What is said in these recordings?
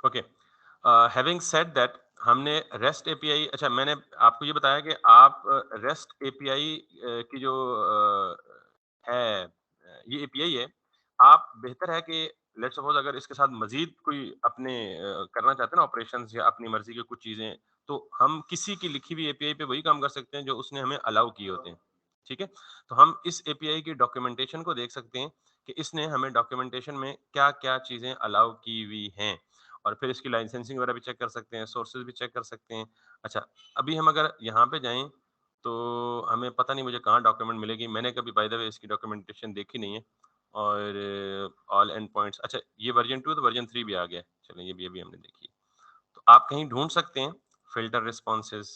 Okay, having said that हमने rest API, अच्छा मैंने आपको ये बताया कि आप रेस्ट एपीआई की जो है ये एपीआई है, आप बेहतर है कि लेट्स सपोज अगर इसके साथ मज़ीद कोई अपने करना चाहते हैं ना ऑपरेशंस या अपनी मर्ज़ी की कुछ चीज़ें, तो हम किसी की लिखी हुई एपीआई पे वही काम कर सकते हैं जो उसने हमें अलाउ किए होते हैं, ठीक है? तो हम इस एपीआई की डॉक्यूमेंटेशन को देख सकते हैं कि इसने हमें डॉक्यूमेंटेशन में क्या-क्या चीज़ें अलाउ की हुई हैं। और फिर इसकी लाइसेंसिंग वगैरह भी चेक कर सकते हैं, सोर्सेज़ भी चेक कर सकते हैं। अच्छा, अभी हम अगर यहाँ पे जाएँ, तो हमें पता नहीं मुझे कहाँ डॉक्यूमेंट मिलेगी। मैंने कभी बाय द वे इसकी डॉक्यूमेंटेशन देखी नहीं है और ऑल एंड पॉइंट्स, अच्छा ये वर्ज़न 2 तो वर्ज़न 3 भी आ गया है। चलिए ये भी अभी हमने देखी है। तो आप कहीं ढूँढ सकते हैं फ़िल्टर रिस्पॉन्सेज़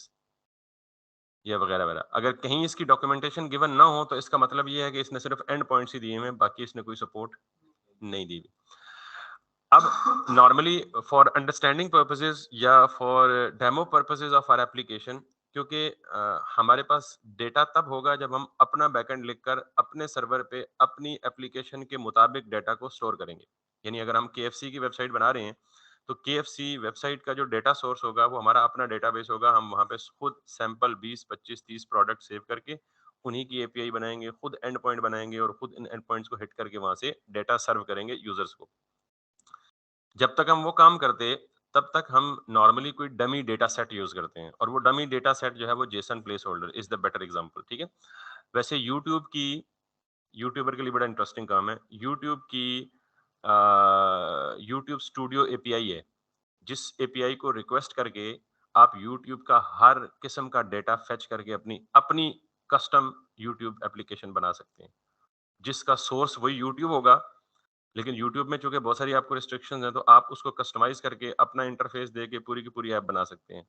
या वगैरह-वगैरह। अगर कहीं इसकी डॉक्यूमेंटेशन गिवन ना हो, तो इसका मतलब ये है कि इसने सिर्फ़ एंड पॉइंट्स ही दिए हुए हैं, बाकी इसने कोई सपोर्ट नहीं दी हुई। अब नॉर्मली फॉर अंडरस्टैंडिंग पर्पसेस या for demo purposes of our application, क्योंकि हमारे पास डेटा तब होगा जब हम अपना बैकएंड लिखकर अपने सर्वर पे अपनी एप्लीकेशन के मुताबिक डेटा को स्टोर करेंगे। यानी अगर हम केएफसी की वेबसाइट बना रहे हैं, तो केएफसी वेबसाइट का जो डेटा सोर्स होगा वो हमारा अपना डेटाबेस होगा। हम वहाँ पे खुद सैंपल 20, 25, 30 प्रोडक्ट सेव करके उन्हीं की एपीआई बनाएंगे, खुद एंड पॉइंट बनाएंगे और खुद इन एंड पॉइंट्स को हिट करके वहाँ से डेटा सर्व करेंगे यूजर्स को। जब तक हम वो काम करते, तब तक हम नॉर्मली कोई डमी डेटा सेट यूज़ करते हैं और वो डमी डेटा सेट जो है वो Jason place holder is the better example, ठीक है? वैसे यूट्यूब की यूट्यूबर के लिए बड़ा इंटरेस्टिंग काम है। यूट्यूब की यूट्यूब स्टूडियो एपीआई है, जिस एपीआई को रिक्वेस्ट करके आप यूट्यूब का हर किस्म का डेटा फेच करके अपनी अपनी कस्टम यूट्यूब एप्लीकेशन बना सकते हैं, जिसका सोर्स वही यूट्यूब होगा। लेकिन यूट्यूब में चूँकि बहुत सारी आपको रिस्ट्रिक्शंस हैं, तो आप उसको कस्टमाइज़ करके अपना इंटरफ़ेस देके पूरी की पूरी ऐप बना सकते हैं।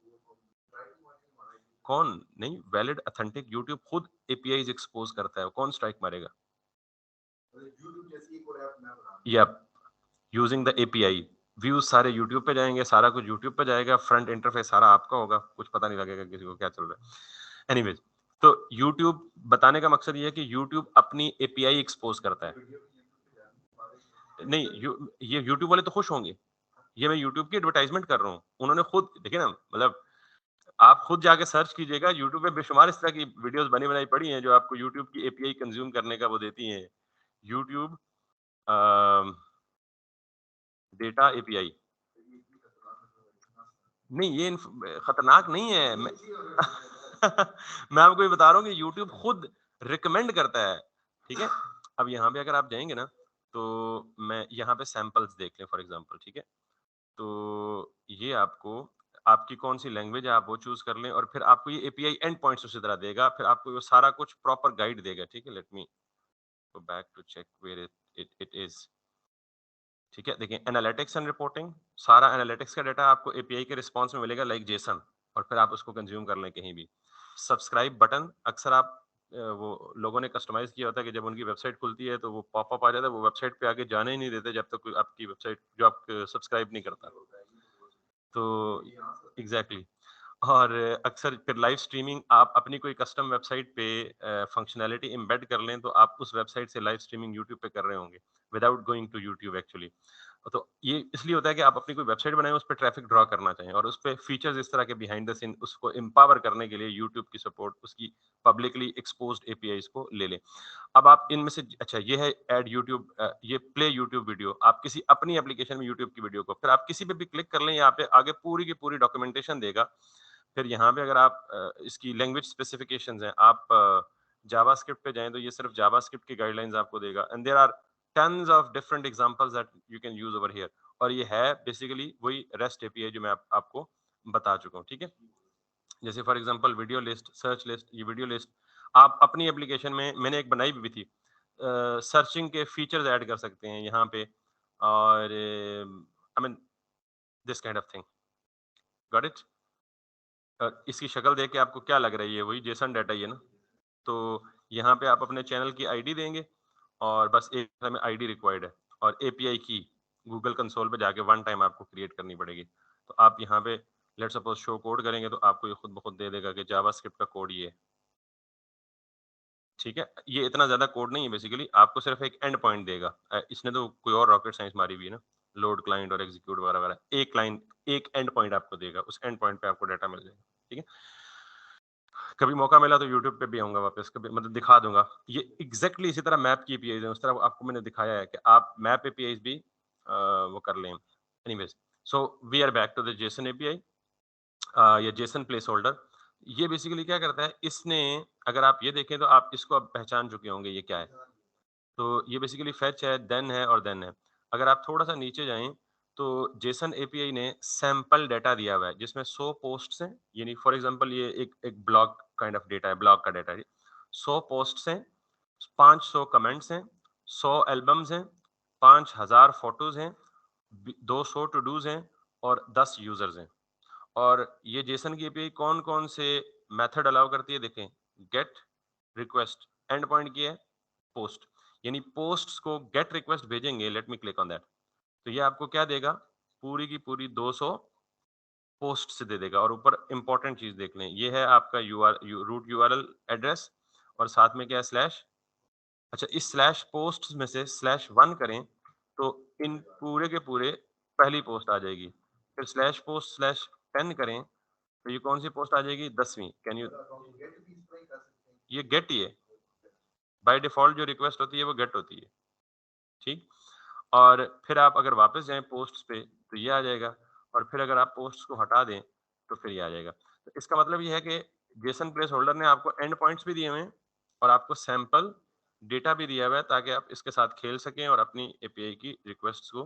कौन? नहीं, वैलिड ऑथेंटिक यूट्यूब खुद एपीआईज़ एक्सपोज़ करता है, कौन स्ट्राइक मारेगा? Yup, using the API. Views सारे यूट्यूब पे जाएँगे, सारा कुछ यूट्यूब पे जाएगा, फ्रंट इंटरफ़ेस सारा आपका होगा, कुछ पता नहीं लगेगा किसी को क्या चल रहा है। एनीवेज़, तो यूट्यूब बताने का मकसद ये है कि यूट्यूब अपनी एपीआई एक्सपोज़ करता है। नहीं, ये यूट्यूब वाले तो खुश होंगे। ये मैं यूट्यूब की एडवर्टाइज़मेंट कर रहा हूँ। उन्होंने खुद देखिए ना, मतलब आप खुद जाके सर्च कीजिएगा, यूट्यूब पे बेशुमार इस तरह की वीडियोज़ बनी-बनाई पड़ी हैं, जो आपको यूट्यूब की एपीआई कंज़्यूम करने का वो देती हैं। यूट्यूब अ, डेटा एपीआई। नहीं, ये खतरनाक नहीं है। मैं मैं आपको ये बता रहा हूँ कि यूट्यूब खुद रिकमेंड करता है, ठीक है? अब यहाँ पे अगर आप जाएँगे ना, तो मैं यहाँ पे सैंपल्स देख लें फॉर एग्ज़ाम्पल, ठीक है? तो ये आपको आपकी कौन-सी लैंग्वेज है आप वो चूज़ कर लें और फिर आपको ये एपीआई एंड पॉइंट्स उसी तरह देगा, फिर आपको वो सारा कुछ प्रॉपर गाइड देगा, ठीक है? Let me go back to check where it is. ठीक है? देखिए एनालिटिक्स एंड रिपोर्टिंग, सारा एनालिटिक्स का डाटा आपको एपीआई के रिस्पॉन्स में मिलेगा लाइक जेसन और फिर आप उसको कंज़्यूम कर लें कहीं भी। सब्सक्राइब बटन अक्सर आप वो लोगों ने कस्टमाइज़ किया होता है कि जब उनकी वेबसाइट खुलती है तो वो पॉपअप आ जाता है, वो वेबसाइट पे आगे जाने ही नहीं देते जब तक कोई आपकी वेबसाइट जो आप सब्सक्राइब नहीं करता। तो एग्ज़ैक्टली। और अक्सर फिर लाइव स्ट्रीमिंग आप अपनी कोई कस्टम वेबसाइट पे फंक्शनैलिटी एम्बेड कर लें, तो आप उस वेबसाइट से लाइव स्ट्रीमिंग यूट्यूब पे कर रहे होंगे, without going to YouTube actually. तो ये इसलिए होता है कि आप अपनी कोई वेबसाइट बनाएँ, उस पे ट्रैफिक ड्रॉ करना चाहें और उस पे फीचर्स इस तरह के बिहाइंड द सीन उसको एम्पावर करने के लिए यूट्यूब की सपोर्ट, उसकी पब्लिकली एक्सपोज्ड एपीआईज़ को ले लें। अब आप इनमें से अच्छा ये है ऐड यूट्यूब ये प्ले यूट्यूब वीडियो, आप किसी अपनी एप्लीकेशन में यूट्यूब की वीडियो को फिर आप किसी पे भी क्लिक कर लें, यहाँ पे आगे पूरी की पूरी डॉक्यूमेंटेशन देगा। फिर यहाँ पे अगर आप इसकी लैंग्वेज स्पेसिफिकेशंस हैं, आप जावास्क्रिप्ट पे जाएँ तो ये सिर्फ जावास्क्रिप्ट की गाइडलाइंस आपको देगा and there are tons of different examples that you can use over here और ये है बेसिकली वही रेस्ट एपीआई जो मैं आपको बता चुका हूँ, ठीक है? जैसे for example video list, search list, ये वीडियो लिस्ट आप अपनी एप्लीकेशन में मैंने एक बनाई भी थी। सर्चिंग के फीचर्स ऐड कर सकते हैं यहाँ पे और I mean this kind of thing, got it? इसकी शक्ल देख के आपको क्या लग रही है? वही जेसन डाटा ही है ना? तो यहाँ पे आप अपने चैनल की आईडी देंगे और बस एक हमें आईडी रिक्वायर्ड है और एपीआई की गूगल कंसोल पे जाके वन टाइम आपको क्रिएट करनी पड़ेगी। तो आप यहाँ पे लेट्स सपोज़ शो कोड करेंगे तो आपको ये खुद ब खुद दे देगा कि जावास्क्रिप्ट का कोड ये है। ठीक है? ये इतना ज़्यादा कोड नहीं है बेसिकली, आपको सिर्फ़ एक एंड पॉइंट देगा। इसने तो कोई और रॉकेट साइंस मारी हुई है ना, लोड क्लाइंट और एग्जीक्यूट वगैरह वगैरह। एक लाइन, एक एंड पॉइंट आपको देगा, उस एंड पॉइंट पे आपको डाटा मिल जाएगा। ठीक है, कभी मौका मिला तो यूट्यूब पे भी आऊंगा वापस, कभी मतलब दिखा दूंगा। ये एग्जैक्टली इसी तरह मैप की एपीआईज है, उस तरह आपको मैंने दिखाया है कि आप मैप एपीआईज भी वो कर लें। Anyways, so we are back to the JSON API या जेसन प्लेस होल्डर। ये बेसिकली क्या करता है, इसने अगर आप ये देखें तो आप इसको अब पहचान चुके होंगे ये क्या है। तो ये बेसिकली फेच है, देन है और देन है। अगर आप थोड़ा सा नीचे जाएं तो जेसन एपीआई ने सैंपल डेटा दिया हुआ है जिसमें 100 पोस्ट्स हैं, यानी फॉर एग्जांपल ये एक ब्लॉग काइंड ऑफ डेटा है, ब्लॉग का डेटा है। 100 पोस्ट्स हैं, 500 कमेंट्स हैं, 100 एल्बम्स हैं, 5000 फोटोज हैं, 200 टू डूज हैं और 10 यूजर्स हैं। और ये जेसन की एपीआई कौन कौन से मेथड अलाउ करती है देखें। गेट, रिक्वेस्ट, एंड पॉइंट की है पोस्ट, यानी पोस्ट्स को गेट रिक्वेस्ट भेजेंगे। Let me click on that, तो ये आपको क्या देगा, पूरी की पूरी 200 पोस्ट से दे देगा। और ऊपर इंपॉर्टेंट चीज देख लें, ये है आपका रूट यूआरएल एड्रेस और साथ में क्या है स्लैश। अच्छा, इस स्लैश पोस्ट में से /1 करें तो इन पूरे के पूरे पहली पोस्ट आ जाएगी। फिर स्लैश पोस्ट /10 करें तो ये कौन सी पोस्ट आ जाएगी, 10वीं। कैन यू, ये गेट ही है बाय डिफॉल्ट, जो रिक्वेस्ट होती है वो गेट होती है। ठीक, और फिर आप अगर वापस जाएं पोस्ट्स पे तो ये आ जाएगा, और फिर अगर आप पोस्ट्स को हटा दें तो फिर ये आ जाएगा। तो इसका मतलब ये है कि जेसन प्लेस होल्डर ने आपको एंड पॉइंट्स भी दिए हुए हैं और आपको सैंपल डेटा भी दिया हुआ है ताकि आप इसके साथ खेल सकें और अपनी एपीआई की रिक्वेस्ट्स को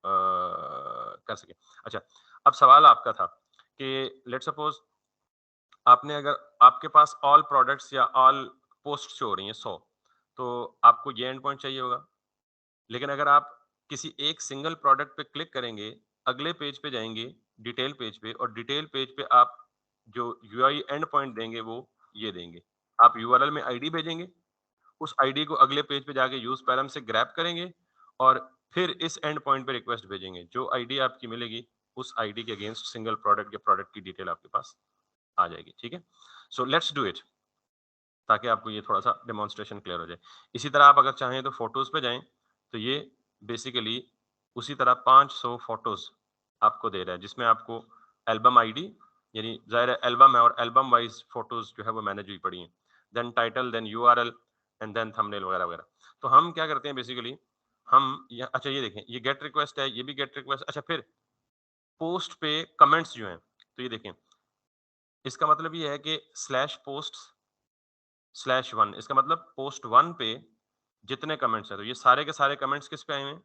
कर सकें। अच्छा, अब सवाल आपका था कि लेट सपोज आपने, अगर आपके पास ऑल प्रोडक्ट्स या ऑल पोस्ट हो रही हैं 100, तो आपको ये एंड पॉइंट चाहिए होगा। लेकिन अगर आप किसी एक सिंगल प्रोडक्ट पे क्लिक करेंगे, अगले पेज पे जाएंगे, डिटेल पेज पे, और डिटेल पेज पे आप जो यूआई एंड पॉइंट देंगे वो ये देंगे। आप यूआरएल में आईडी भेजेंगे, उस आईडी को अगले पेज पे जाके यूज पैरम से ग्रैब करेंगे और फिर इस एंड पॉइंट पे रिक्वेस्ट भेजेंगे। जो आईडी आपकी मिलेगी उस आईडी के अगेंस्ट सिंगल प्रोडक्ट या प्रोडक्ट की डिटेल आपके पास आ जाएगी। ठीक है, सो लेट्स डू इट, ताकि आपको ये थोड़ा सा डेमोन्स्ट्रेशन क्लियर हो जाए। इसी तरह आप अगर चाहें तो फोटोज पे जाएं, तो ये बेसिकली उसी तरह 500 फोटोज आपको दे रहा है जिसमें आपको एल्बम आईडी, यानी ज़ाहिर है एल्बम है और एल्बम वाइज फोटोज जो है वो मैनेज हुई पड़ी हैं, then title, then URL and then thumbnail वगैरह वगैरह। तो हम क्या करते हैं बेसिकली, हम अच्छा ये देखें, ये गेट रिक्वेस्ट है, ये भी गेट रिक्वेस्ट। अच्छा, फिर पोस्ट पे कमेंट्स जो हैं, तो ये देखें, इसका मतलब ये है कि /posts /1, इसका मतलब पोस्ट 1 पे जितने कमेंट्स हैं, तो ये सारे के सारे कमेंट्स किस पे आए हुए हैं।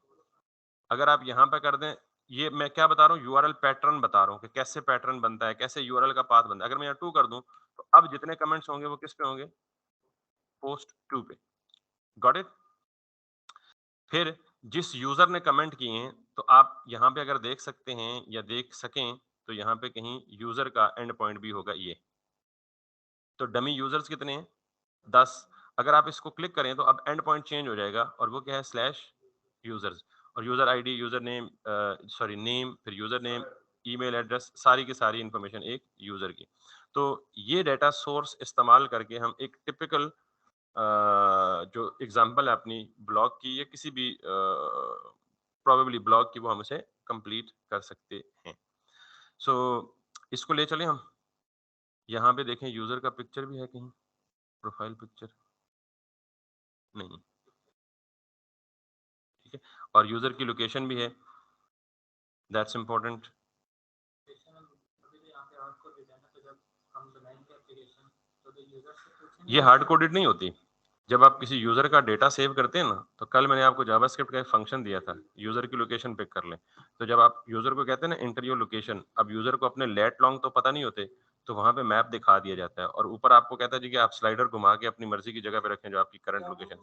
अगर आप यहाँ पे कर दें, ये मैं क्या बता रहा हूँ, यूआरएल पैटर्न बता रहा हूँ कि कैसे पैटर्न बनता है, कैसे यूआरएल का पाथ बनता है। अगर मैं यहाँ 2 कर दूं तो अब जितने कमेंट्स होंगे वो किस पे होंगे, पोस्ट 2 पे। Got it. फिर जिस यूजर ने कमेंट किए हैं, तो आप यहाँ पे अगर देख सकते हैं या देख सकें तो यहाँ पे कहीं यूजर का एंड पॉइंट भी होगा ये। तो डमी यूजर्स कितने हैं, 10। अगर आप इसको क्लिक करें तो अब एंड पॉइंट चेंज हो जाएगा और वो क्या है, /users, और user ID, user name, sorry name, फिर यूजर नेम, ईमेल एड्रेस, सारी की सारी इंफॉर्मेशन एक यूजर की। तो ये डेटा सोर्स इस्तेमाल करके हम एक टिपिकल जो एग्जांपल है अपनी ब्लॉग की या किसी भी प्रोबेबली ब्लॉग की, वो हम इसे कंप्लीट कर सकते हैं। सो इसको ले चलें हम, यहाँ पे देखें यूजर का पिक्चर भी है कहीं, प्रोफाइल पिक्चर नहीं, ठीक है, और यूजर की लोकेशन भी है, दैट्स इम्पोर्टेंट। ये हार्ड कोडेड नहीं होती। जब आप किसी यूजर का डेटा सेव करते हैं ना, तो कल मैंने आपको जावास्क्रिप्ट का एक फंक्शन दिया था, यूजर की लोकेशन पिक कर लें। तो जब आप यूजर को कहते हैं ना एंटर योर लोकेशन, अब यूजर को अपने लेट लॉन्ग तो पता नहीं होते, तो वहां पे मैप दिखा दिया जाता है और ऊपर आपको कहता है जी कि आप स्लाइडर घुमा के अपनी मर्जी की जगह पे रखें जो आपकी करंट लोकेशन।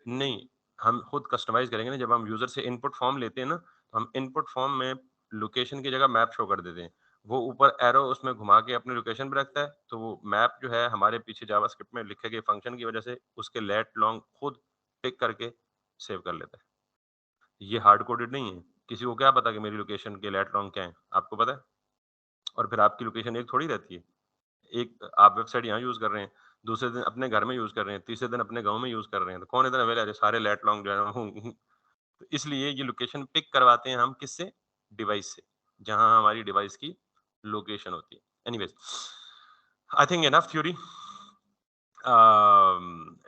नहीं, हम खुद कस्टमाइज करेंगे ना। जब हम यूजर से इनपुट फॉर्म लेते हैं ना, तो हम इनपुट फॉर्म में लोकेशन की जगह मैप शो कर देते हैं। वो ऊपर एरो उसमें घुमा के अपनी लोकेशन पे रखता है, तो वो मैप जो है हमारे पीछे जावास्क्रिप्ट में लिखे गए फंक्शन की वजह से उसके लेट लॉन्ग खुद पिक करके सेव कर लेता है। ये हार्ड कोडेड नहीं है। किसी को क्या पता कि मेरी लोकेशन के लेट लॉन्ग क्या है, आपको पता है? और फिर आपकी लोकेशन एक थोड़ी रहती है। एक आप वेबसाइट यहाँ यूज कर रहे हैं, दूसरे दिन अपने घर में यूज कर रहे हैं, तीसरे दिन अपने गांव में यूज कर रहे हैं, तो कौन इतना अवेयर है, सारे लेट लॉन्ग जो है तो इसलिए ये लोकेशन पिक करवाते हैं हम किससे? डिवाइस से, जहां हमारी डिवाइस की लोकेशन होती है। Anyways, I think enough theory.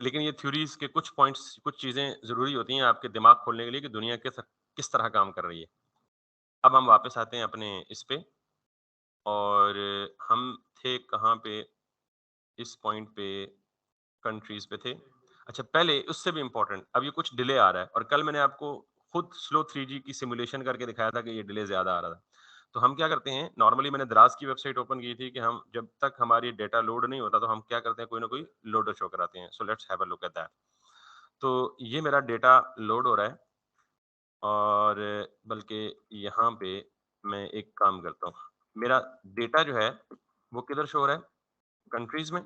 लेकिन ये थ्योरीज के कुछ पॉइंट्स, कुछ चीजें जरूरी होती हैं आपके दिमाग खोलने के लिए कि दुनिया किस तरह काम कर रही है। अब हम वापस आते हैं अपने इस पे, और हम थे कहाँ पे? इस पॉइंट पे कंट्रीज पे थे। अच्छा, पहले उससे भी इम्पोर्टेंट, अब ये कुछ डिले आ रहा है, और कल मैंने आपको खुद स्लो 3G की सिमुलेशन करके दिखाया था कि ये डिले ज्यादा आ रहा था। तो हम क्या करते हैं, नॉर्मली मैंने द्रास की वेबसाइट ओपन की थी कि हम जब तक हमारी डेटा लोड नहीं होता तो हम क्या करते हैं, कोई ना कोई लोडर शो कराते हैं। So let's have a look at that. तो ये मेरा डेटा लोड हो रहा है, और बल्कि यहाँ पे मैं एक काम करता हूँ, मेरा डेटा जो है वो किधर शो हो रहा है? कंट्रीज में।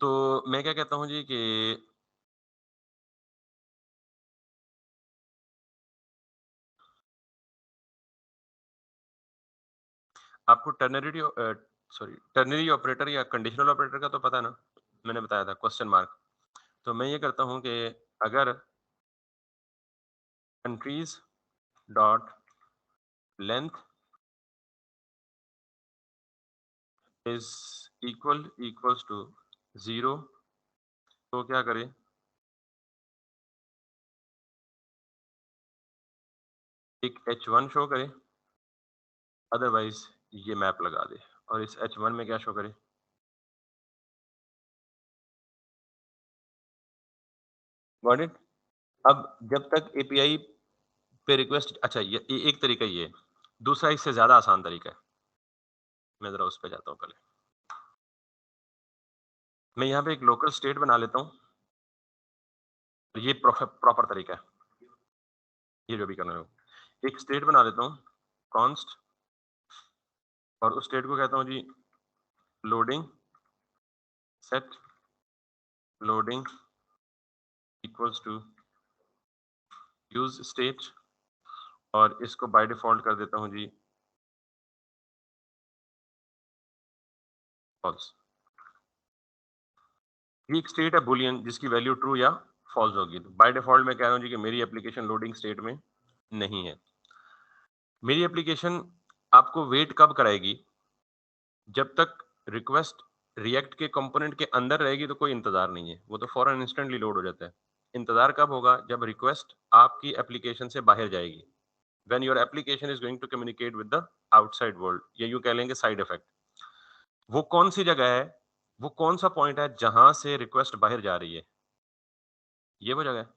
तो मैं क्या कहता हूँ जी कि आपको टर्नरी ऑपरेटर या कंडीशनल ऑपरेटर का तो पता है ना? मैंने बताया था क्वेश्चन मार्क। तो मैं ये करता हूँ कि अगर countries dot length is equals to 0, तो क्या करें, एक H1 शो करे, अदरवाइज ये मैप लगा दे, और इस H1 में क्या शो करे? Got it? अब जब तक एपीआई पे रिक्वेस्ट, अच्छा ये एक तरीका ये है, दूसरा इससे ज्यादा आसान तरीका है। मैं जरा उस पे जाता हूँ पहले। मैं यहाँ पे एक लोकल स्टेट बना लेता हूँ। ये प्रॉपर तरीका है, ये जो भी करना है। एक स्टेट बना लेता हूँ, कॉन्स्ट, और उस स्टेट को कहता हूँ जी loading set loading equals to use state, और इसको बाय डिफॉल्ट कर देता हूँ जी फॉल्स। ये एक स्टेट है बुलियन जिसकी वैल्यू ट्रू या फॉल्स होगी। तो बाय डिफॉल्ट मैं कह रहा हूँ जी कि मेरी एप्लीकेशन लोडिंग स्टेट में नहीं है। मेरी एप्लीकेशन आपको वेट कब कराएगी? जब तक रिक्वेस्ट रिएक्ट के कंपोनेंट के अंदर रहेगी तो कोई इंतजार नहीं है, वो तो फौरन इंस्टेंटली लोड हो जाता है। इंतजार कब होगा? जब रिक्वेस्ट आपकी एप्लीकेशन से बाहर जाएगी, when your application is going to communicate with the outside world, या यूं कह लेंगे साइड इफेक्ट। वो कौन सी जगह है, वो कौन सा पॉइंट है जहां से रिक्वेस्ट बाहर जा रही है? ये वो जगह है।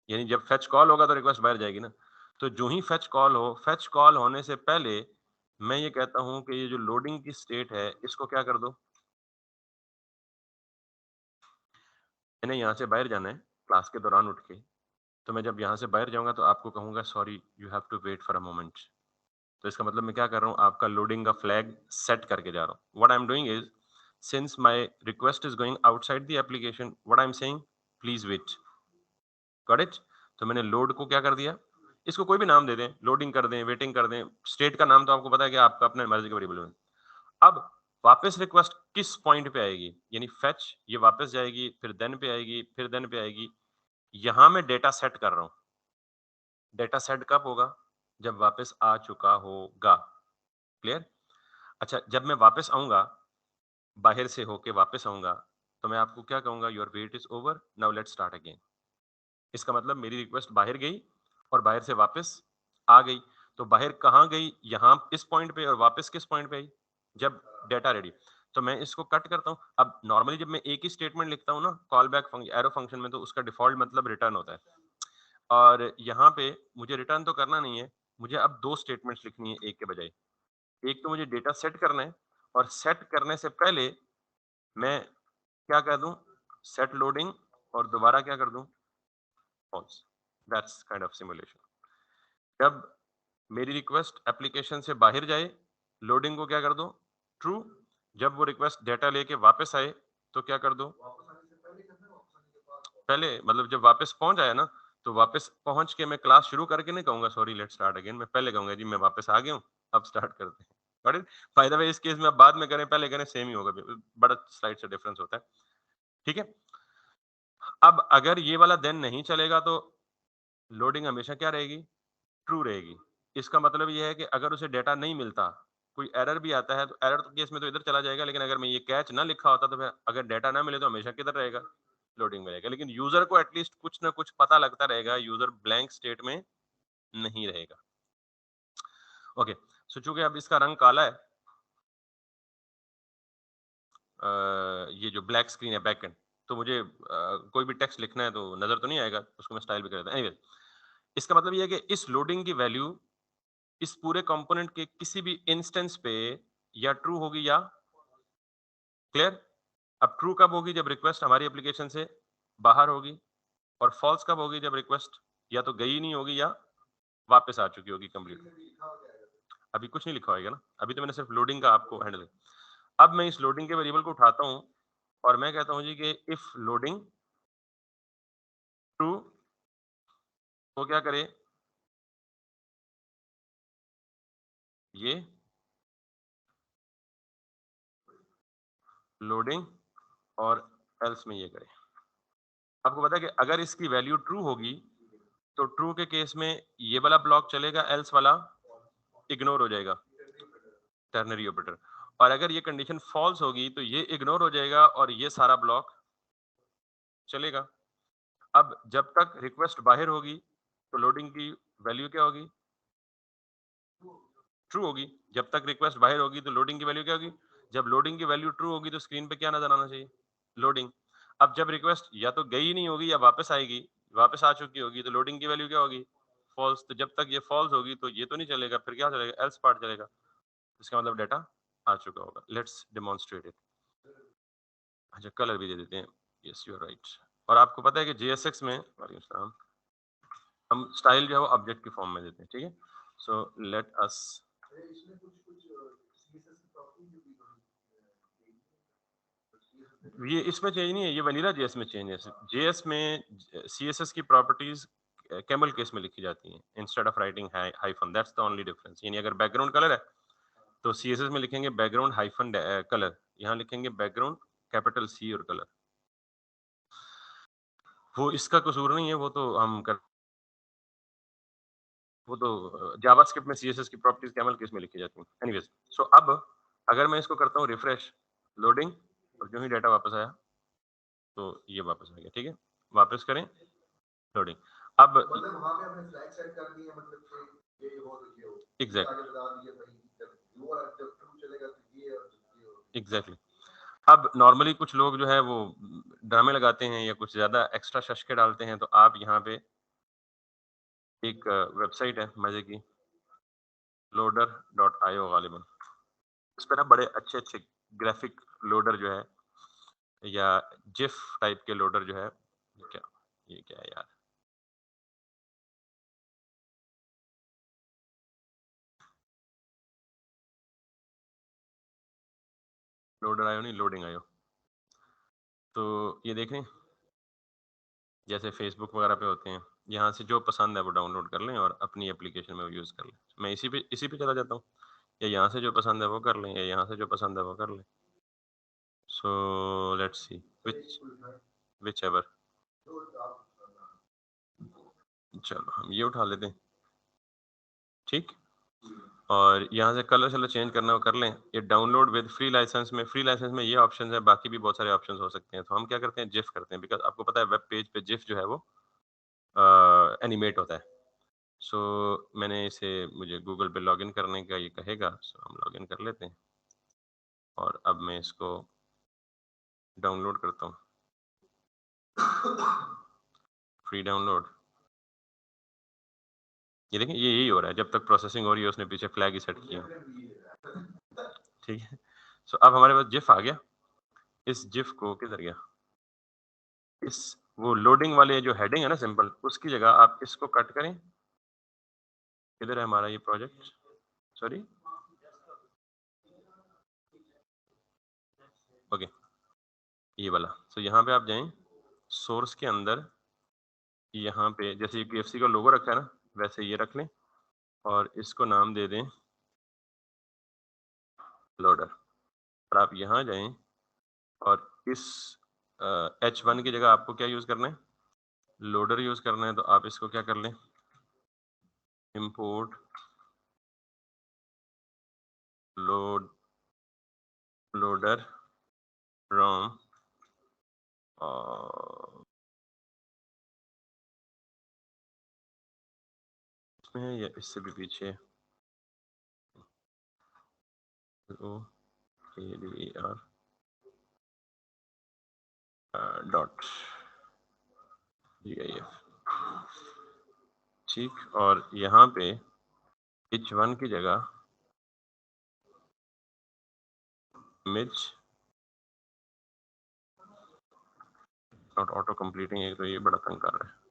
यानी जब फेच कॉल होगा तो रिक्वेस्ट बाहर जाएगी ना। तो जो ही फेच कॉल हो, फेच कॉल होने से पहले मैं ये कहता हूं कि ये जो लोडिंग की स्टेट है इसको क्या कर दो, मैंने यहाँ से बाहर जाना है क्लास के दौरान उठ के। तो मैं जब यहाँ से बाहर जाऊंगा तो आपको कहूंगा sorry you have to wait for a moment. तो इसका मतलब मैं क्या कर रहा हूँ, आपका लोडिंग का फ्लैग सेट करके जा रहा हूँ। What I am doing is, since my request is going outside the application, what I am saying, please wait. Got it? तो मैंने लोड को क्या कर दिया, इसको कोई भी नाम दे दें, लोडिंग कर दें, वेटिंग कर दें, स्टेट का नाम तो आपको पता है कि आपका अपने मर्जी का वेरिएबल है। अब वापस रिक्वेस्ट किस पॉइंट पे आएगी, यानी फेच, ये वापस जाएगी, फिर देन पे आएगी, फिर देन पे आएगी। यहां मैं डेटा सेट कर रहा हूं। डेटा सेट कब होगा? जब वापस आ चुका होगा। क्लियर? अच्छा, जब मैं वापस आऊंगा, बाहर से होके वापस आऊंगा, तो मैं आपको क्या कहूंगा, your weight is over, now let's start again. इसका मतलब मेरी रिक्वेस्ट बाहर गई और बाहर से वापस आ गई। तो बाहर कहाँ गई? यहाँ इस पॉइंट पे, और वापस किस पॉइंट पे आई? जब डेटा रेडी। तो मैं इसको कट करता हूँ। अब नॉर्मली जब मैं एक ही स्टेटमेंट लिखता हूँ ना कॉल बैक एरो फंक्शन में, तो उसका डिफॉल्ट मतलब रिटर्न होता है। और यहाँ पे मुझे रिटर्न तो करना नहीं है, मुझे अब दो स्टेटमेंट्स लिखनी है एक के बजाय। एक तो मुझे डेटा सेट करना है, और सेट करने से पहले मैं क्या कर दूं, सेट लोडिंग, और दोबारा क्या कर दूं, false. That's kind of simulation. जब मेरी रिक्वेस्ट एप्लीकेशन से बाहर जाए, लोडिंग को क्या कर दो, ट्रू। जब वो रिक्वेस्ट डेटा लेके वापस आए तो क्या कर दो, पहले मतलब जब वापस पहुंच आया ना, तो वापस पहुंच के मैं क्लास शुरू करके नहीं कहूंगा सॉरी लेट्स स्टार्ट अगेन, मैं पहले कहूंगा जी मैं वापस आ गया हूं, अब स्टार्ट करते हैं। Got it? By the way इस केस में अब बाद में करें पहले करें सेम ही होगा, बड़ा स्लाइड से डिफरेंस होता है। ठीक है? अब अगर ये वाला देन नहीं चलेगा तो लोडिंग हमेशा क्या रहेगी, ट्रू रहेगी। इसका मतलब ये है कि अगर उसे डेटा नहीं मिलता, कोई एरर भी आता है, तो एरर केस में तो इधर चला जाएगा, लेकिन अगर मैं ये कैच ना लिखा होता तो फिर अगर डेटा ना मिले तो हमेशा किधर रहेगा, लोडिंग में रहेगा। लेकिन यूजर को एटलीस्ट कुछ ना कुछ पता लगता रहेगा, यूजर ब्लैंक स्टेट में नहीं रहेगा। ओके, सो चूंकि अब इसका रंग काला है, ये जो ब्लैक स्क्रीन है बैक एंड, तो मुझे कोई भी टेक्स्ट लिखना है तो नजर तो नहीं आएगा, उसको मैं स्टाइल भी कर देता हूं। एनीवेज, इसका मतलब ये है कि इस लोडिंग की वैल्यू इस पूरे कंपोनेंट के किसी भी इंस्टेंस पे या ट्रू होगी या क्लियर। अब ट्रू कब होगी, जब रिक्वेस्ट हमारी एप्लीकेशन से बाहर होगी, और फॉल्स कब होगी, जब रिक्वेस्ट या तो गई नहीं होगी या वापस आ चुकी होगी कंप्लीट। अभी कुछ नहीं लिखा होगा ना, अभी तो मैंने सिर्फ लोडिंग का आपको हैंडल। अब मैं इस लोडिंग के वेरिएबल को उठाता हूं और मैं कहता हूं जी कि इफ लोडिंग ट्रू, तो क्या करे, ये लोडिंग, और एल्स में ये करे। आपको पता है कि अगर इसकी वैल्यू ट्रू होगी तो ट्रू के केस में ये वाला ब्लॉक चलेगा, एल्स वाला इग्नोर हो जाएगा, टर्नरी ऑपरेटर। और अगर ये कंडीशन फॉल्स होगी तो ये इग्नोर हो जाएगा और ये सारा ब्लॉक चलेगा। अब जब तक रिक्वेस्ट बाहर होगी तो लोडिंग की वैल्यू क्या होगी, ट्रू होगी। जब तक रिक्वेस्ट बाहर होगी तो लोडिंग की वैल्यू क्या होगी, जब लोडिंग की वैल्यू ट्रू होगी तो स्क्रीन पे क्या नजर आना चाहिए, लोडिंग। अब जब रिक्वेस्ट या तो गई नहीं होगी या वापस आएगी, वापस आ चुकी होगी, तो लोडिंग की वैल्यू क्या होगी, फॉल्स। तो जब तक ये फॉल्स होगी तो ये तो नहीं चलेगा, फिर क्या चलेगा, एल्स पार्ट चलेगा। इसका मतलब डाटा आ चुका होगा। Let's demonstrate it. अच्छा, कलर भी दे देते हैं, यस यू आर राइट। और आपको पता है कि JSX में, वालेकुम सलाम, हम स्टाइल जो है वो ऑब्जेक्ट की फॉर्म में देते हैं, ठीक है। सो लेट अस, ये इसमें चेंज नहीं है, ये वनीला JS में चेंज है। JS में CSS की प्रॉपर्टीज कैमल केस में लिखी जाती हैं instead of writing hyphen, that's the only difference. यानी अगर बैकग्राउंड कलर है तो CSS में लिखेंगे बैकग्राउंड हाइफन कलर, यहाँ लिखेंगे बैकग्राउंड कैपिटल C और कलर। वो इसका कसूर नहीं है, वो तो हम कर, वो तो जावास्क्रिप्ट में CSS की प्रॉपर्टीज कैमल केस में लिखी जाती हैं। एनीवेज, सो अब अगर मैं इसको करता हूँ रिफ्रेश, लोडिंग, और जो ही डाटा वापस आया तो ये वापस आ गया, ठीक है। वापस करें, लोडिंग। अब मतलब वहां पे हमने फ्लैग सेट कर दी है, मतलब कि ये हो तो ये हो, एग्जैक्टली बता दिए भाई, जब वो वाला जब ट्रू चलेगा तो ये और ये हो, एग्जैक्टली। अब नॉर्मली कुछ लोग जो है वो ड्रामे लगाते हैं या कुछ ज्यादा एक्स्ट्रा शशके डालते हैं, तो आप यहाँ पे एक वेबसाइट है मजे की, loader.io गालिबन, इस पे ना बड़े अच्छे अच्छे ग्राफिक लोडर जो है, या जिफ टाइप के लोडर जो है, क्या ये क्या है यार, लोडर आयो नहीं, लोडिंग आयो। तो ये देखें, जैसे फेसबुक वगैरह पे होते हैं, यहाँ से जो पसंद है वो डाउनलोड कर लें और अपनी एप्लीकेशन में यूज़ कर लें। मैं इसी पे चला जाता हूँ, या यहाँ से जो पसंद है वो कर लें, या यहाँ से जो पसंद है वो कर लें। So let's see which ever, चलो हम ये उठा लेते हैं, ठीक। और यहाँ से कलर शलर चेंज करना हो कर लें। ये डाउनलोड विद फ्री लाइसेंस में, फ्री लाइसेंस में ये ऑप्शन है, बाकी भी बहुत सारे ऑप्शन हो सकते हैं। तो हम क्या करते हैं, जिफ करते हैं, बिकॉज आपको पता है वेब पेज पे जिफ जो है वो एनिमेट होता है। सो मैंने इसे, मुझे गूगल पे लॉगिन करने का ये कहेगा, सो हम लॉगिन कर लेते हैं और अब मैं इसको डाउनलोड करता हूँ, फ्री डाउनलोड। ये देखें, ये यही हो रहा है, जब तक प्रोसेसिंग हो रही है उसने पीछे फ्लैग ही सेट किया, ठीक है। सो अब हमारे पास जिफ आ गया। इस जिफ को किधर गया, इस वो लोडिंग वाले जो हेडिंग है ना सिंपल, उसकी जगह आप इसको कट करें। किधर है हमारा ये प्रोजेक्ट, सॉरी, ओके, ये वाला। तो यहाँ पे आप जाएं, सोर्स के अंदर, यहाँ पे जैसे KFC का लोगो रखा है ना, वैसे ये रख लें और इसको नाम दे दें लोडर। और आप यहाँ जाएं और इस H1 की जगह आपको क्या यूज करना है, लोडर यूज करना है। तो आप इसको क्या कर लें, import loader from इसमें है या इससे भी पीछे OADR डॉट GIF, ठीक। और यहाँ पे H1 की जगह image नॉट ऑटो कंप्लीटिंग, एक तो ये बड़ा तंग कर रहा है।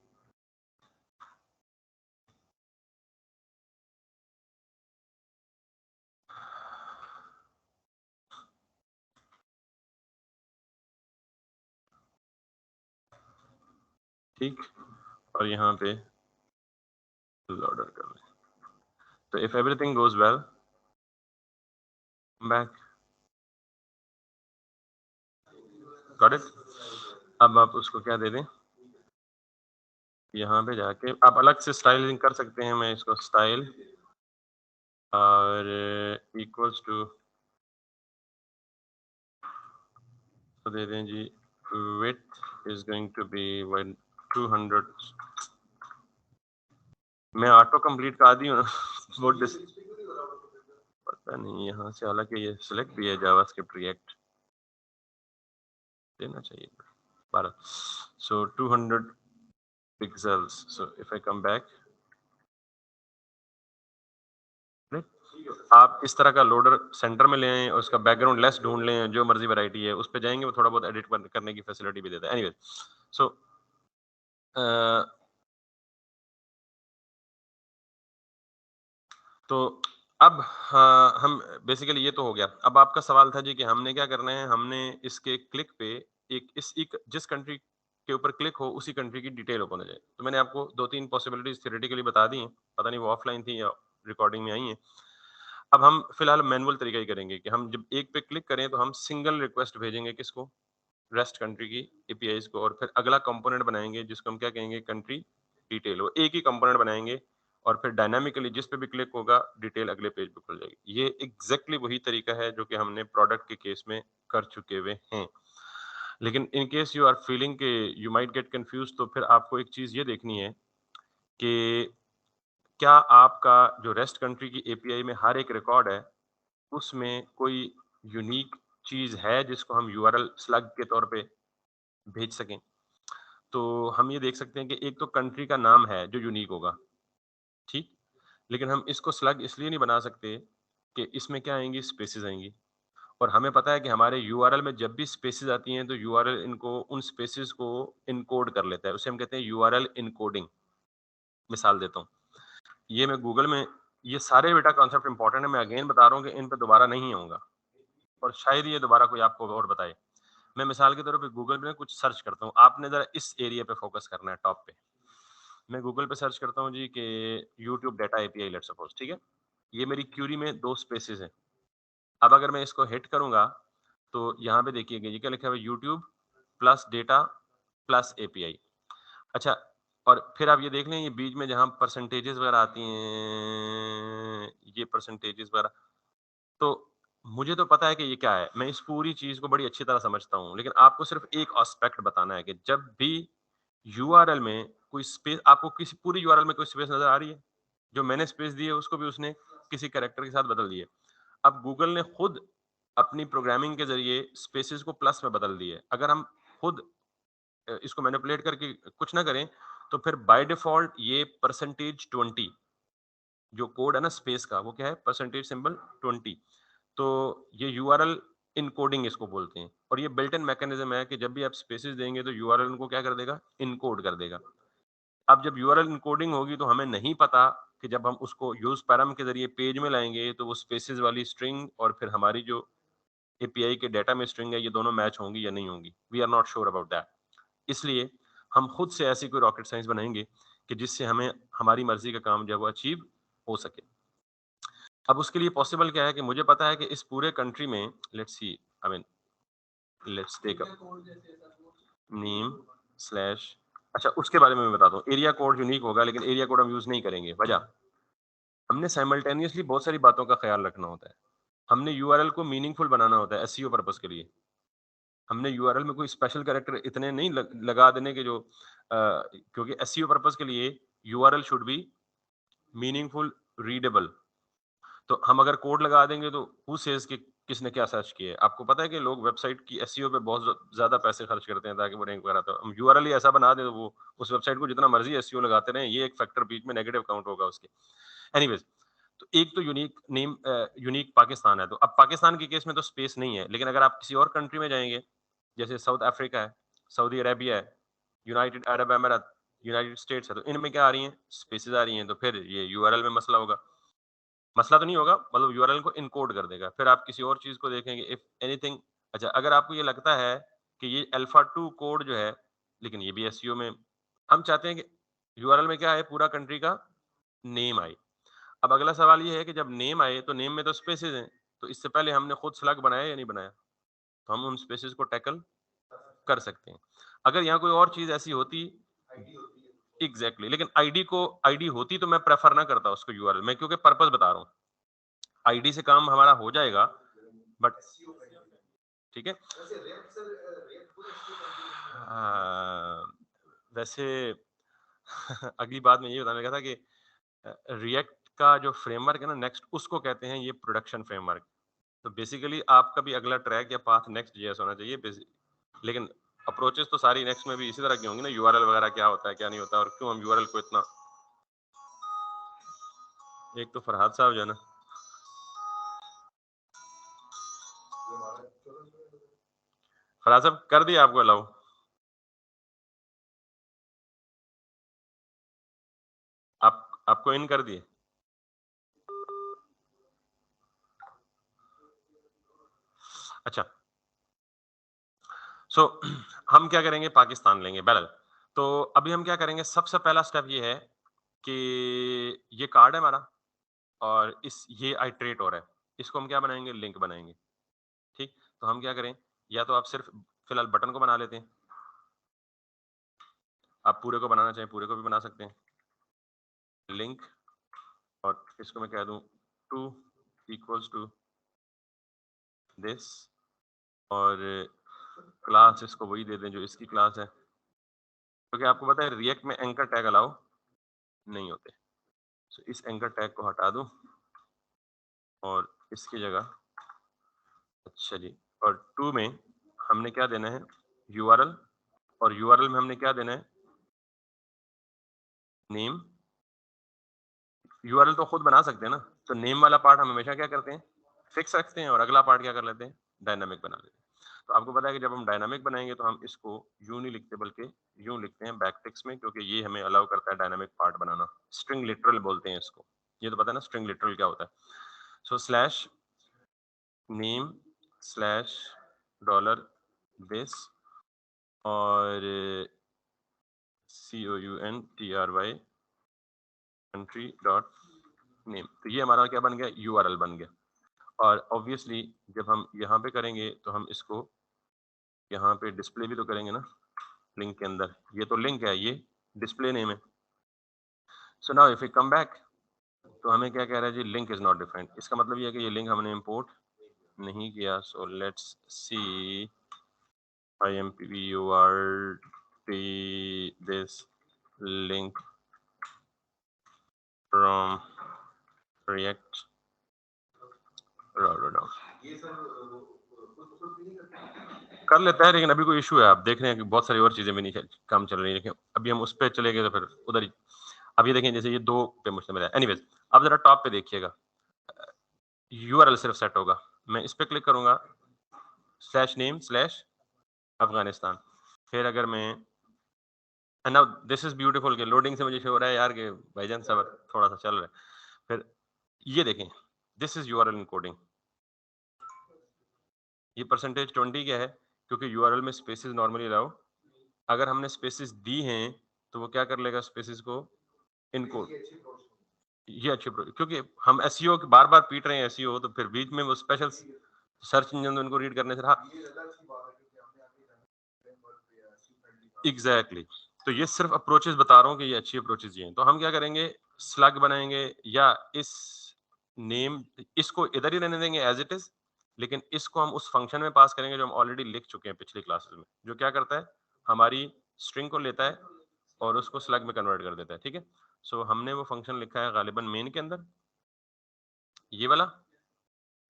ठीक, और यहाँ पे लोडर कर लें। तो if everything goes well back, got it. अब आप उसको क्या दे दें, यहाँ पे जाके आप अलग से स्टाइलिंग कर सकते हैं। मैं इसको स्टाइल और इक्वल्स टू तो दे दें जी, width is going to be 200। मैं ऑटो कंप्लीट का आदी हूँ ना वो पता नहीं यहाँ से, हालांकि ये सिलेक्ट भी है जावास्क्रिप्ट रिएक्ट, देना चाहिए 12। सो 200 pixels। so if I come back, आप इस तरह का लोडर सेंटर में ले आए और उसका बैकग्राउंड लेस ढूंढ लें, जो मर्जी वैरायटी है उस पे जाएंगे, वो थोड़ा बहुत एडिट करने की फैसिलिटी भी देता है। एनीवे, सो तो अब हाँ, हम बेसिकली ये तो हो गया। अब आपका सवाल था जी कि हमने क्या करना है, हमने इसके क्लिक पे एक जिस कंट्री के ऊपर क्लिक हो उसी कंट्री की डिटेल ओपन हो जाए। तो मैंने आपको 2-3 पॉसिबिलिटीज थ्योरेटिकली बता दी हैं, पता नहीं वो ऑफलाइन थी या रिकॉर्डिंग में आई हैं। अब हम फिलहाल मैनुअल तरीका ही करेंगे कि हम जब एक पे क्लिक करें तो हम सिंगल रिक्वेस्ट भेजेंगे किसको, रेस्ट कंट्री की एपीआईज को, और फिर अगला कंपोनेंट बनाएंगे जिसको हम क्या कहेंगे, कंट्री डिटेल। वो एक ही कंपोनेंट बनाएंगे और फिर डायनामिकली जिस पे भी क्लिक होगा डिटेल अगले पेज पे खुल जाएगी। ये एग्जैक्टली वही तरीका है जो कि हमने प्रोडक्ट के केस में कर चुके हुए हैं। लेकिन in case you are feeling के यू माइट गेट कंफ्यूज, तो फिर आपको एक चीज ये देखनी है कि क्या आपका जो रेस्ट कंट्री की एपीआई में हर एक रिकॉर्ड है उसमें कोई यूनिक चीज है जिसको हम यूआरएल स्लग के तौर पे भेज सकें। तो हम ये देख सकते हैं कि एक तो कंट्री का नाम है जो यूनिक होगा, ठीक। लेकिन हम इसको स्लग इसलिए नहीं बना सकते कि इसमें क्या आएंगी, स्पेसेस आएंगी, और हमें पता है कि हमारे यूआरएल में जब भी स्पेसेस आती हैं तो यूआरएल इनको उन स्पेसेस को इनकोड कर लेता है, उसे हम कहते हैं यूआरएल इनकोडिंग। मिसाल देता हूँ, ये मैं गूगल में, ये सारे बेटा कॉन्सेप्ट इंपॉर्टेंट है, मैं अगेन बता रहा हूँ कि इन पे दोबारा नहीं आऊंगा और शायद ये दोबारा कोई आपको और बताए। मैं मिसाल के तौर पे गूगल में कुछ सर्च करता हूँ, आपने जरा इस एरिया पे फोकस करना है, टॉप पे। मैं गूगल पे सर्च करता हूँ जी कि YouTube data API let's suppose, ठीक है। ये मेरी क्यूरी में 2 स्पेसेस हैं। अब अगर मैं इसको हिट करूंगा तो यहाँ पे देखिएगा ये क्या लिखा हुआ है, YouTube plus data plus API. अच्छा, और फिर आप ये देख लें, ये बीच में जहाँ परसेंटेजेस वगैरह आती हैं, ये परसेंटेजेस वगैरह, तो मुझे तो पता है कि ये क्या है, मैं इस पूरी चीज को बड़ी अच्छी तरह समझता हूँ, लेकिन आपको सिर्फ एक एस्पेक्ट बताना है कि जब भी यूआरएल में कोई स्पेस, आपको किसी पूरी यूआरएल में कोई स्पेस नजर आ रही है, जो मैंने स्पेस दी है उसको भी उसने किसी कैरेक्टर के साथ बदल दिया। अब गूगल ने खुद अपनी प्रोग्रामिंग के जरिए स्पेसेस को प्लस में बदल दिए। अगर हम खुद इसको मैनिपुलेट करके कुछ ना करें तो फिर बाय डिफॉल्ट ये %20 जो कोड है ना स्पेस का, वो क्या है, %20। तो ये यूआरएल इनकोडिंग इसको बोलते हैं, और ये बिल्ट इन मैकेनिज्म है कि जब भी आप स्पेसेस देंगे तो यूआरएल उनको क्या कर देगा, इनकोड कर देगा। अब जब यूआरएल इनकोडिंग होगी तो हमें नहीं पता कि जब हम उसको यूज पैराम के जरिए पेज में लाएंगे तो वो स्पेसेस वाली स्ट्रिंग और फिर हमारी जो एपीआई के डेटा में स्ट्रिंग है ये दोनों मैच होंगी या नहीं होंगी। We are not sure about that. इसलिए हम खुद से ऐसी कोई रॉकेट साइंस बनाएंगे कि जिससे हमें हमारी मर्जी का काम जो है वो अचीव हो सके। अब उसके लिए पॉसिबल क्या है कि मुझे पता है कि इस पूरे कंट्री में, let's see, I mean let's take up name slash, अच्छा उसके बारे में मैं बताता हूँ। एरिया कोड यूनिक होगा लेकिन एरिया कोड हम यूज नहीं करेंगे। वजह, हमने साइमल्टेनियसली बहुत सारी बातों का ख्याल रखना होता है। हमने यूआरएल को मीनिंगफुल बनाना होता है एसईओ पर्पस के लिए। हमने यूआरएल में कोई स्पेशल कैरेक्टर इतने नहीं लगा देने के जो क्योंकि एसईओ पर्पस के लिए URL should be meaningful, readable. तो हम अगर कोड लगा देंगे तो हु सेज कि किसने क्या सर्च किया है। आपको पता है कि लोग वेबसाइट की एसईओ पे बहुत ज्यादा पैसे खर्च करते हैं ताकि वो रैंक वगैरह, तो हम यूआरएल ही ऐसा बना दें तो वो उस वेबसाइट को जितना मर्जी एसईओ लगाते रहें, ये एक फैक्टर बीच में नेगेटिव काउंट होगा उसके। एनीवेज, तो एक तो यूनिक नेम, यूनिक पाकिस्तान है। तो अब पाकिस्तान के केस में तो स्पेस नहीं है, लेकिन अगर आप किसी और कंट्री में जाएंगे, जैसे साउथ अफ्रीका है, सऊदी अरेबिया है, यूनाइटेड अरब अमीरात, यूनाइटेड स्टेट्स है, तो इनमें क्या आ रही हैं, स्पेसेस आ रही हैं। तो फिर ये यूआरएल में मसला होगा। मसला तो नहीं होगा, मतलब यूआरएल को इनकोड कर देगा। फिर आप किसी और चीज को देखेंगे, इफ एनीथिंग। अच्छा, अगर आपको ये लगता है कि ये अल्फा 2 कोड जो है, लेकिन ये भी एसईओ में हम चाहते हैं कि यूआरएल में क्या है, पूरा कंट्री का नेम आए। अब अगला सवाल ये है कि जब नेम आए तो नेम में तो स्पेसेस हैं, तो इससे पहले हमने खुद स्लग बनाया या नहीं बनाया, तो हम उन स्पेसेस को टैकल कर सकते हैं। अगर यहाँ कोई और चीज ऐसी होती, एग्जैक्टली, लेकिन आईडी होती तो मैं प्रेफर ना करता उसको यूआरएल में, क्योंकि पर्पस बता रहा हूँ। आईडी से काम हमारा हो जाएगा, बट ठीक है। वैसे अगली बात में ये बताने लगा था कि रिएक्ट का जो फ्रेमवर्क है ना नेक्स्ट, उसको कहते हैं ये प्रोडक्शन फ्रेमवर्क। तो बेसिकली आपका भी अगला ट्रैक या पाथ नेक्स्ट जेएस होना चाहिए, लेकिन अप्रोचेस तो सारी नेक्स्ट में भी इसी तरह की होंगी ना, यूआरएल वगैरह क्या होता है क्या नहीं होता, और क्यों हम यूआरएल को इतना। एक तो फरहाद साहब जो है ना, फरहाद साहब कर दिया आपको अलाउ? आपको इन कर दिए? अच्छा, सो हम क्या करेंगे, पाकिस्तान लेंगे बैरल। तो अभी हम क्या करेंगे, सबसे पहला स्टेप ये है कि ये कार्ड है हमारा, और इस ये आइट्रेट हो रहा है, इसको हम क्या बनाएंगे, लिंक बनाएंगे। ठीक, तो हम क्या करें, या तो आप सिर्फ फिलहाल बटन को बना लेते हैं, आप पूरे को बनाना चाहें पूरे को भी बना सकते हैं, लिंक, और इसको मैं कह दूं टू इक्वल्स टू दिस, और क्लास इसको वही दे दें जो इसकी क्लास है, क्योंकि आपको पता है रिएक्ट में एंकर टैग अलाउ नहीं होते। तो इस एंकर टैग को हटा दूं और इसकी जगह, अच्छा जी, और टू में हमने क्या देना है, यूआरएल, और यूआरएल में हमने क्या देना है, नेम। यूआरएल तो खुद बना सकते हैं ना, तो नेम वाला पार्ट हम हमेशा क्या करते हैं, फिक्स रखते हैं, और अगला पार्ट क्या कर लेते हैं, डायनामिक बना लेते हैं। तो आपको पता है कि जब हम डायनामिक बनाएंगे तो हम इसको यूं नहीं लिखते, बल्कि यूं लिखते हैं बैकटिक्स में, क्योंकि ये हमें अलाउ करता है डायनामिक पार्ट बनाना। स्ट्रिंग लिटरल बोलते हैं इसको, ये तो पता है ना स्ट्रिंग लिटरल क्या होता है। So slash name slash dollar base, और COUNTRY कंट्री डॉट नेम। तो ये हमारा क्या बन गया, यूआरएल बन गया। और ऑब्वियसली जब हम यहाँ पे करेंगे तो हम इसको यहाँ पे डिस्प्ले भी तो करेंगे ना, लिंक के अंदर। ये तो लिंक है, ये डिस्प्ले नेम है। So now if you come back, तो हमें क्या कह रहा है जी, लिंक इज नॉट डिफाइंड। इसका मतलब ये है कि ये लिंक हमने इंपोर्ट नहीं किया। So let's see IMPURT this link from React raw. कर लेता है, लेकिन अभी कोई इशू है, आप देख रहे हैं कि बहुत सारी और चीजें भी नहीं काम चल रही है, लेकिन अभी हम उस पर चले गए तो फिर उधर ही। अब ये देखें, जैसे ये दो पे मुश्तमिल है। एनीवेज, अब जरा टॉप पे देखिएगा, यूआरएल सिर्फ सेट होगा। मैं इस पे क्लिक करूंगा, स्लैश नेम स्लैश अफगानिस्तान। फिर अगर मैं, नाउ दिस इज ब्यूटीफुल, के लोडिंग से मुझे शो हो रहा है यार कि भाईजान सबर थोड़ा सा चल रहा है। फिर ये देखें, दिस इज यूआरएल इनकोडिंग। ये %20 क्या है, क्योंकि यूआरएल में स्पेसेस नॉर्मली अलाउ, अगर हमने स्पेसेस दी हैं तो वो क्या कर लेगा, स्पेसेस को इनकोड। ये अच्छी क्योंकि हम एसईओ बार बार पीट रहे हैं एसईओ, तो फिर बीच में वो स्पेशल सर्च इंजन उनको रीड करने से रहा। एग्जैक्टली, तो ये सिर्फ अप्रोचेस बता रहा हूँ कि ये अच्छी अप्रोचेस ये हैं। तो हम क्या करेंगे, स्लग बनाएंगे या इस नेम इसको इधर ही रहने देंगे एज इट इज, लेकिन इसको हम उस फंक्शन में पास करेंगे जो हम ऑलरेडी लिख चुके हैं पिछली क्लासेस में, जो क्या करता है हमारी स्ट्रिंग को लेता है और उसको स्लग में कन्वर्ट कर देता है। ठीक है, सो हमने वो फंक्शन लिखा है गालिबन मेन के अंदर, ये वाला।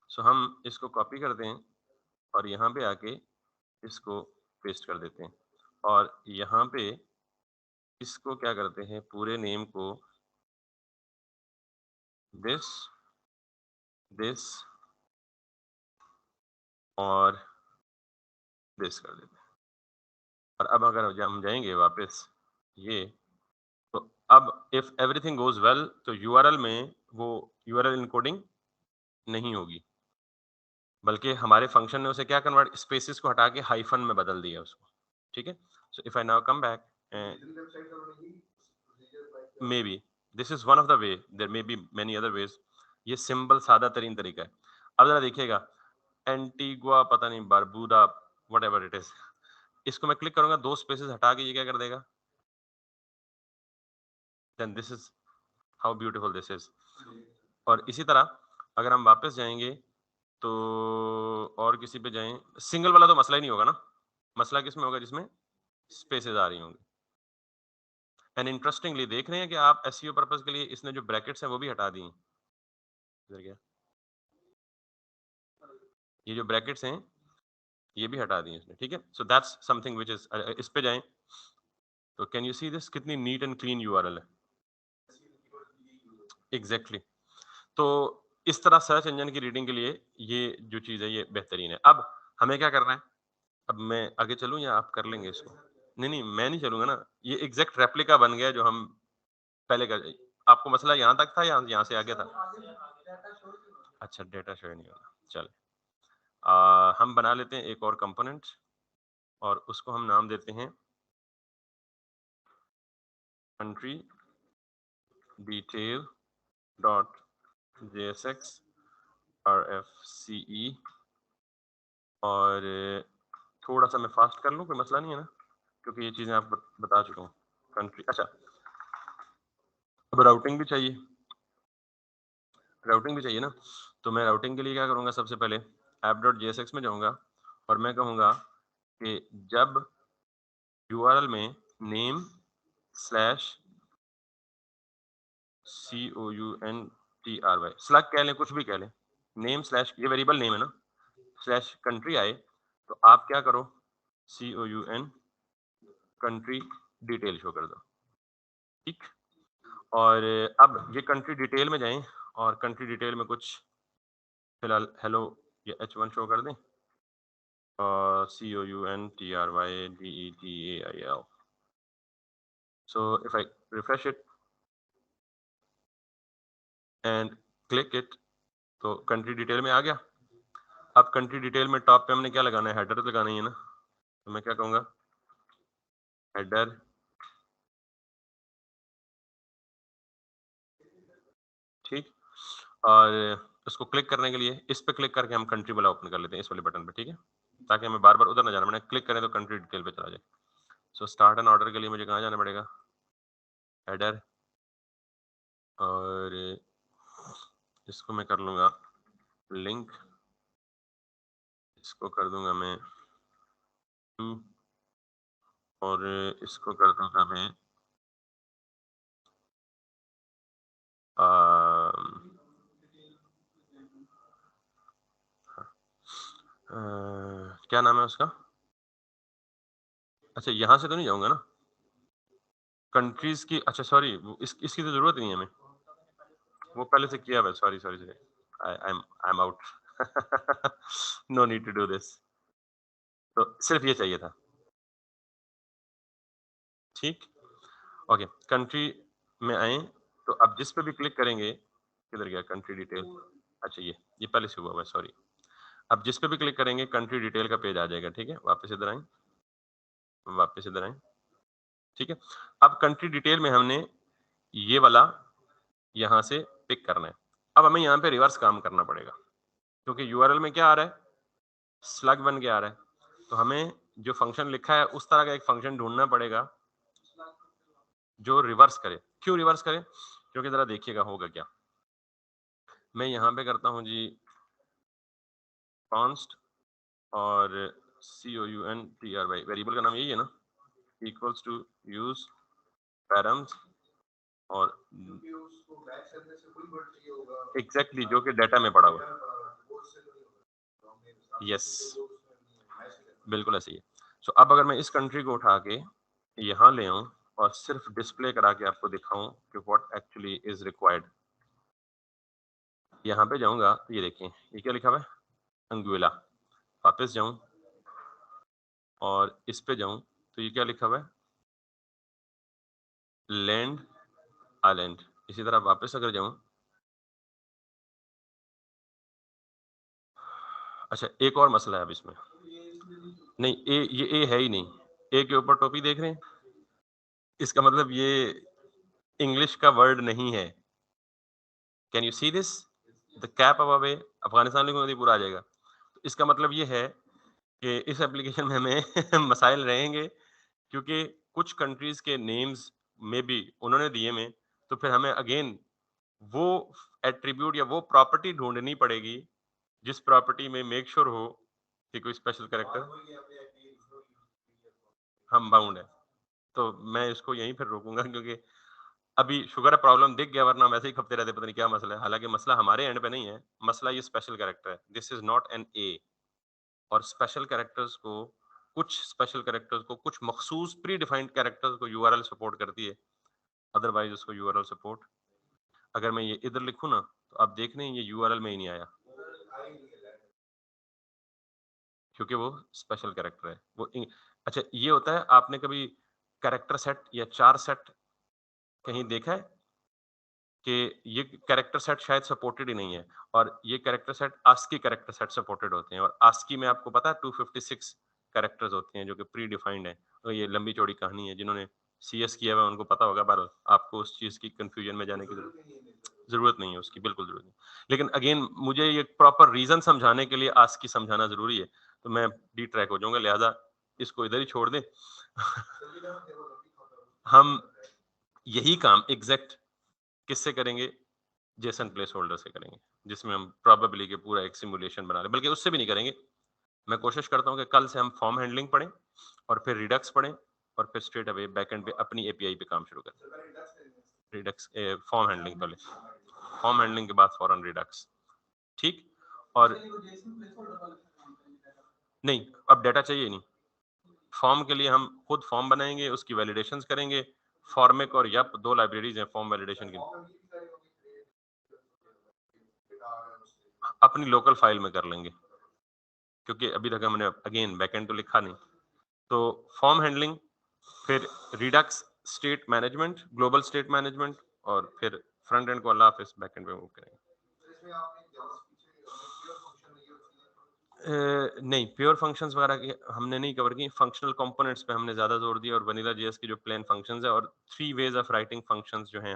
सो हम इसको कॉपी करते हैं और यहाँ पे आके इसको पेस्ट कर देते हैं और यहाँ पे इसको क्या करते हैं, पूरे नेम को दिस दिस और दिस कर देते हैं। और अब अगर हम जाएंगे वापस ये, तो अब इफ एवरीथिंग गोज वेल तो यूआरएल में वो यूआरएल इनकोडिंग नहीं होगी, बल्कि हमारे फंक्शन ने उसे क्या कन्वर्ट, स्पेसेस को हटा के हाइफन में बदल दिया उसको। ठीक है, so if I now come back, maybe this is one of the way, there may be many other ways. ये सिंपल सादा तरीन तरीका है। अब जरा देखिएगा, एंटीगुआ पता नहीं बारबूदा वट एवर इट इज, इसको मैं क्लिक करूंगा, दो स्पेसेस हटा के ये क्या कर देगा, then this is how beautiful this is. और इसी तरह अगर हम वापस जाएंगे तो और किसी पे जाएं, सिंगल वाला तो मसला ही नहीं होगा ना, मसला किस में होगा, जिसमें स्पेसेस आ रही होंगी। एंड इंटरेस्टिंगली देख रहे हैं कि आप एसईओ पर्पस के लिए इसने जो ब्रैकेट्स हैं वो भी हटा दी हैं। इधर क्या, ये जो ब्रैकेट्स हैं ये भी हटा दी हैं इसने। ठीक है, so that's something which is, इस पे जाएं तो कैन यू सी दिस, कितनी नीट एंड क्लीन यूआरएल है। एग्जैक्टली तो इस तरह सर्च इंजन की रीडिंग के लिए ये जो चीज है ये बेहतरीन है। अब हमें क्या करना है, अब मैं आगे चलूं या आप कर लेंगे इसको? नहीं नहीं, मैं नहीं चलूंगा ना, ये एग्जैक्ट रेप्लिका बन गया जो हम पहले कर। आपको मसला यहाँ तक था या यहाँ से आगे था? अच्छा, डेटा शो नहीं होगा, चल। हम बना लेते हैं एक और कंपोनेंट और उसको हम नाम देते हैं country detail dot JSX RFCE। और थोड़ा सा मैं फास्ट कर लूँ, कोई मसला नहीं है ना, क्योंकि ये चीज़ें आप बता चुका हूँ। कंट्री, अच्छा अब राउटिंग भी चाहिए, राउटिंग भी चाहिए ना। तो मैं राउटिंग के लिए क्या करूँगा, सबसे पहले app.jsx में जाऊँगा और मैं कहूँगा कि जब URL में नेम स्लैश COUNTRY स्लग कह लें, कुछ भी कह लें, नेम स्लैश, ये वेरिएबल नेम है ना, स्लैश कंट्री आए तो आप क्या करो, COUN कंट्री डिटेल शो कर दो। ठीक, और अब ये कंट्री डिटेल में जाएं और कंट्री डिटेल में कुछ फिलहाल हेलो या H1 शो कर दें और COUNTRYDETAIL। So if I refresh it and click it तो कंट्री डिटेल में आ गया। अब कंट्री डिटेल में टॉप पे हमने क्या लगाना है, हेडर लगाना ही है ना, तो मैं क्या कहूँगा, हेडर ठीक। और उसको क्लिक करने के लिए इस पे क्लिक करके हम कंट्री वाला ओपन कर लेते हैं, इस वाले बटन पे। ठीक है, ताकि हमें बार बार उधर ना जाना, मैंने क्लिक करें तो कंट्री डिटेल पे चला जाए। सो स्टार्ट एन ऑर्डर के लिए मुझे कहाँ जाना पड़ेगा, हेडर, और इसको मैं कर लूँगा लिंक, इसको कर दूंगा मैं 2 और इसको कर दूंगा मैं क्या नाम है उसका, अच्छा यहाँ से तो नहीं जाऊंगा ना कंट्रीज की, अच्छा सॉरी, इसकी तो जरूरत नहीं है हमें, वो पहले से किया हुआ है, sorry sorry sorry, I am out, no need to do this, तो सिर्फ ये चाहिए था। ठीक, ओके, कंट्री में आए तो अब जिस पे भी क्लिक करेंगे, किधर गया कंट्री डिटेल, अच्छा ये पहले से हुआ हुआ है, सॉरी। अब जिस पे भी क्लिक करेंगे कंट्री डिटेल का पेज आ जाएगा। ठीक है, वापस इधर आए, वापस इधर आए। ठीक है, अब कंट्री डिटेल में हमने ये वाला यहाँ से पिक करना है। अब हमें यहाँ पे रिवर्स काम करना पड़ेगा, क्योंकि यूआरएल में क्या आ रहा है, स्लग बन के आ रहा है, तो हमें जो फंक्शन लिखा है उस तरह का एक फंक्शन ढूंढना पड़ेगा जो रिवर्स करे। क्यों रिवर्स करे? क्योंकि ज़रा देखिएगा होगा क्या। मैं यहाँ पे करता हूँ जी कॉन्स्ट और COUNTRY, वेरिएबल का नाम यही है ना? इक्वल्स टू यूज़ पैरम्स और एग्ज़ैक्टली जो कि डाटा में पड़ा हुआ है। यस, बिल्कुल ऐसे ही है। सो अब अगर मैं इस कंट्री को उठा के यहाँ ले आऊँ और सिर्फ डिस्प्ले करा के आपको दिखाऊँ कि व्हाट एक्चुअली इज़ रिक्वायर्ड। यहाँ पे जाऊँगा तो ये देखिए, ये क्या लिखा हुआ है? अंगुइला। वापस जाऊँ और इस पे जाऊँ तो ये क्या लिखा हुआ है? Land island. इसी तरह वापस अगर जाऊँ, अच्छा एक और मसला है अब इसमें। नहीं, ये ए है ही नहीं। ए के ऊपर टोपी देख रहे हैं? इसका मतलब ये इंग्लिश का वर्ड नहीं है। Can you see this? The cap above A, Afghanistan लिखूँगा तो ये पूरा आ जाएगा। तो इसका मतलब ये है कि इस एप्लीकेशन में हमें मसाइल रहेंगे, क्योंकि कुछ कंट्रीज़ के नेम्स में भी उन्होंने दिए में, तो फिर हमें अगेन वो एट्रिब्यूट या वो प्रॉपर्टी ढूँढनी पड़ेगी, जिस प्रॉपर्टी में मेक श्योर हो कि कोई स्पेशल कैरेक्टर हम बाउंड है। तो मैं इसको यहीं फिर रोकूँगा, क्योंकि अभी शुगर है प्रॉब्लम दिख गया, वरना वैसे ही खपते रहते पता नहीं क्या मसला है। हालाँकि मसला हमारे एंड पे नहीं है, मसला ये स्पेशल कैरेक्टर है। This is not an A. और स्पेशल कैरेक्टर्स को कुछ मखसूस प्री डिफाइंड कैरेक्टर्स को यूआरएल सपोर्ट करती है, अदरवाइज़ उसको यूआरएल सपोर्ट अगर मैं ये इधर लिखूँ ना, तो आप देख रहे हैं ये यूआरएल में ही नहीं आया, क्योंकि वो स्पेशल कैरेक्टर है। अच्छा ये होता है, आपने कभी कैरेक्टर सेट या चार सेट कहीं देखा है? कि ये कैरेक्टर सेट शायद सपोर्टेड ही नहीं है, और ये character set ASCII character set supported होते हैं, और आस्की में आपको पता है 256 कैरेक्टर्स होते हैं जो कि प्री डिफाइंड है। तो ये लंबी चौड़ी कहानी है, जिन्होंने सीएस किया हुआ है उनको पता होगा, पर आपको उस चीज की कंफ्यूजन में जाने की जरूरत नहीं है, उसकी बिल्कुल जरूरत नहीं। लेकिन अगेन मुझे ये प्रॉपर रीजन समझाने के लिए आस्की समझाना जरूरी है, तो मैं डी ट्रैक हो जाऊंगा, लिहाजा इसको इधर ही छोड़ दें। हम यही काम एग्जैक्ट किससे करेंगे? जेसन प्लेस होल्डर से करेंगे, जिसमें हम प्रोबेबली के पूरा एक सिमुलेशन बना रहे हैं, बल्कि उससे भी नहीं करेंगे। मैं कोशिश करता हूँ कि कल से हम फॉर्म हैंडलिंग पढ़ें और फिर रिडक्स पढ़ें और फिर स्ट्रेट अवे बैकएंड पे अपनी एपीआई पे काम शुरू करें। रिडक्स फॉर्म हैंडलिंग पहले, फॉर्म हैंडलिंग के बाद फौरन रिडक्स। ठीक। और नहीं, अब डाटा चाहिए नहीं। फॉर्म के लिए हम खुद फॉर्म बनाएंगे, उसकी वैलिडेशंस करेंगे। फॉर्मिक और यप दो लाइब्रेरीज हैं फॉर्म वैलिडेशन की, अपनी लोकल फाइल में कर लेंगे, क्योंकि अभी तक हमने अगेन बैकएंड तो लिखा नहीं। तो फॉर्म हैंडलिंग, फिर Redux state management, global state management, और फिर फ्रंट एंड को अल्लाह हाफिज बैक एंड पे मूव करेंगे। नहीं, प्योर फंक्शंस वगैरह की हमने नहीं कवर की, फंक्शनल कंपोनेंट्स पे हमने ज़्यादा जोर दिया, और वनीला जेएस की जो प्लेन फंक्शंस है, और 3 वेज ऑफ राइटिंग फंक्शंस जो हैं